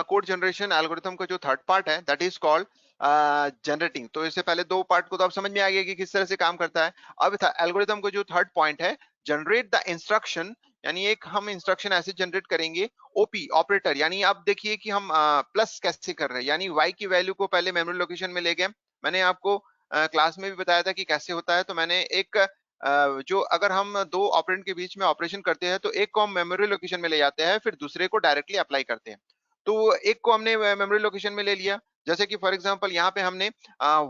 Code generation algorithm का जो third part है दैट इज कॉल्ड जनरेटिंग। तो इससे पहले दो पार्ट को तो आप समझ में आ गया कि किस तरह से काम करता है। अब एल्गोरिथम का जो थर्ड पॉइंट है, जनरेट द इंस्ट्रक्शन, यानी एक हम इंस्ट्रक्शन ऐसे जनरेट करेंगे, ओपी ऑपरेटर, यानी आप देखिए कि हम प्लस कैसे कर रहे हैं, यानी y की वैल्यू को पहले मेमोरी लोकेशन में ले गए। मैंने आपको क्लास में भी बताया था कि कैसे होता है। तो मैंने एक जो अगर हम दो ऑपरेंड के बीच में ऑपरेशन करते हैं तो एक को हम मेमोरी लोकेशन में ले जाते हैं, फिर दूसरे को डायरेक्टली अप्लाई करते हैं। तो एक को हमने मेमोरी लोकेशन में ले लिया, जैसे कि फॉर एग्जांपल यहाँ पे हमने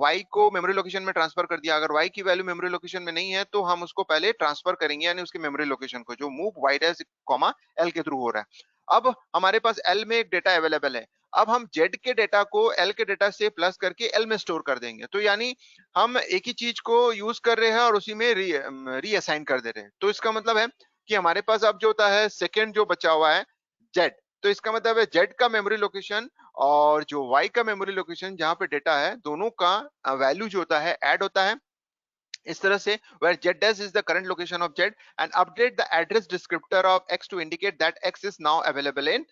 y को मेमोरी लोकेशन में ट्रांसफर कर दिया। अगर y की वैल्यू मेमोरी लोकेशन में नहीं है तो हम उसको पहले ट्रांसफर करेंगे, यानी उसके मेमोरी लोकेशन को, जो move y dash comma l के थ्रू हो रहा है। अब हमारे पास l में एक डेटा अवेलेबल है, अब हम z के डेटा को l के डेटा से प्लस करके l में स्टोर कर देंगे। तो यानी हम एक ही चीज को यूज कर रहे हैं और उसी में रीअसाइन कर दे रहे हैं। तो इसका मतलब है कि हमारे पास अब जो होता है सेकंड जो बचा हुआ है z, तो इसका मतलब है z का मेमोरी लोकेशन और जो y का मेमोरी लोकेशन जहां पे डेटा है, दोनों का वैल्यू जो होता है ऐड होता है इस तरह से, where z dash is the current location of z and update the address descriptor of x to indicate that x is now available in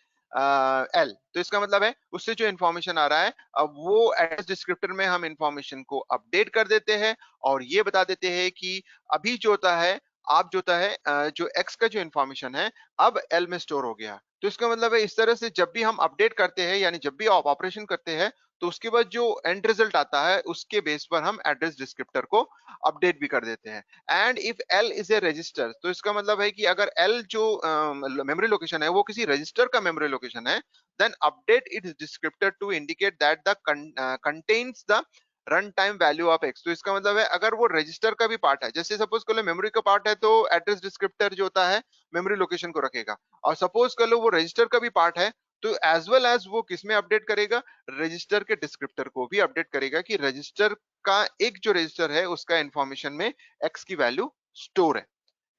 L। तो इसका मतलब है उससे जो इंफॉर्मेशन आ रहा है अब वो एड्रेस डिस्क्रिप्टर में हम इंफॉर्मेशन को अपडेट कर देते हैं और ये बता देते हैं कि अभी जो होता है आप जो होता है जो x का जो इंफॉर्मेशन है अब L में स्टोर हो गया। तो इसका मतलब है इस तरह से जब भी हम अपडेट करते हैं, यानी जब भी आप ऑपरेशन करते हैं, तो उसके बाद जो एंड रिजल्ट आता है उसके बेस पर हम एड्रेस डिस्क्रिप्टर को अपडेट भी कर देते हैं। And if L is a register, तो इसका मतलब है कि अगर एल जो मेमोरी लोकेशन है वो किसी रजिस्टर का मेमोरी लोकेशन है, then update its descriptor to indicate that the contains the run time value of X. तो इसका मतलब है अगर वो रजिस्टर का भी पार्ट है, जैसे सपोज कर लो मेमोरी का पार्ट है तो एड्रेस डिस्क्रिप्टर जो होता है मेमोरी लोकेशन को रखेगा, और सपोज कर लो वो रजिस्टर का भी पार्ट है तो एज वेल एज वो किसमें अपडेट करेगा, रजिस्टर के डिस्क्रिप्टर को भी अपडेट करेगा कि रजिस्टर का एक जो रजिस्टर है उसका इंफॉर्मेशन में एक्स की वैल्यू स्टोर है,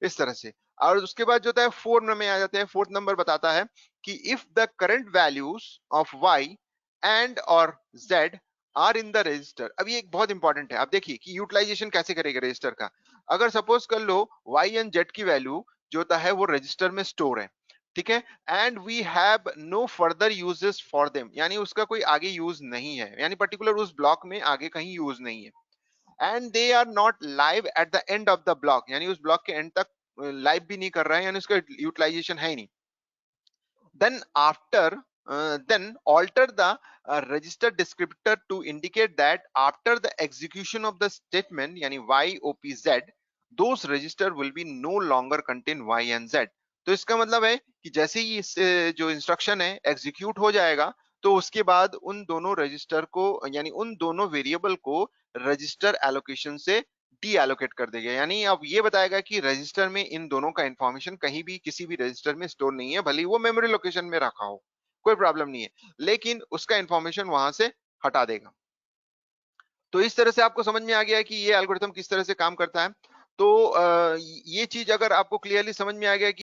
इस तरह से। और उसके बाद जो होता है फोर्थ नंबर में आ जाते हैं। फोर्थ नंबर बताता है कि if the current values of Y and और Z are in the register. अब ये एक बहुत इंपॉर्टेंट है, आप देखिए कि यूटिलाइजेशन कैसे करेगा रजिस्टर का। अगर सपोज कर लो वाई एंड जेड की वैल्यू जो होता है वो रजिस्टर में स्टोर है, ठीक है, and we have no further uses for them, यानी उसका कोई आगे यूज नहीं है, यानी पर्टिकुलर उस ब्लॉक में आगे कहीं यूज नहीं है, and they are not live at the end of the block, यानी उस ब्लॉक के एंड तक लाइव भी नहीं कर रहा है, यानी उसका यूटिलाइजेशन है ही नहीं। then after then alter the register descriptor to indicate that after the execution of the statement yani y opz, those register will be no longer contain y and z। तो इसका मतलब है कि जैसे ही इस जो इंस्ट्रक्शन है एग्जीक्यूट हो जाएगा तो उसके बाद उन दोनों रजिस्टर को, यानी उन दोनों वेरिएबल को रजिस्टर एलोकेशन से डी एलोकेट कर देगा। यानी अब ये बताएगा कि रजिस्टर में इन दोनों का इंफॉर्मेशन कहीं भी किसी भी रजिस्टर में स्टोर नहीं है, भले ही वो मेमोरी लोकेशन में रखा हो, कोई प्रॉब्लम नहीं है, लेकिन उसका इंफॉर्मेशन वहां से हटा देगा। तो इस तरह से आपको समझ में आ गया है कि ये एल्गोरिथम किस तरह से काम करता है। तो ये चीज अगर आपको क्लियरली समझ में आ गया कि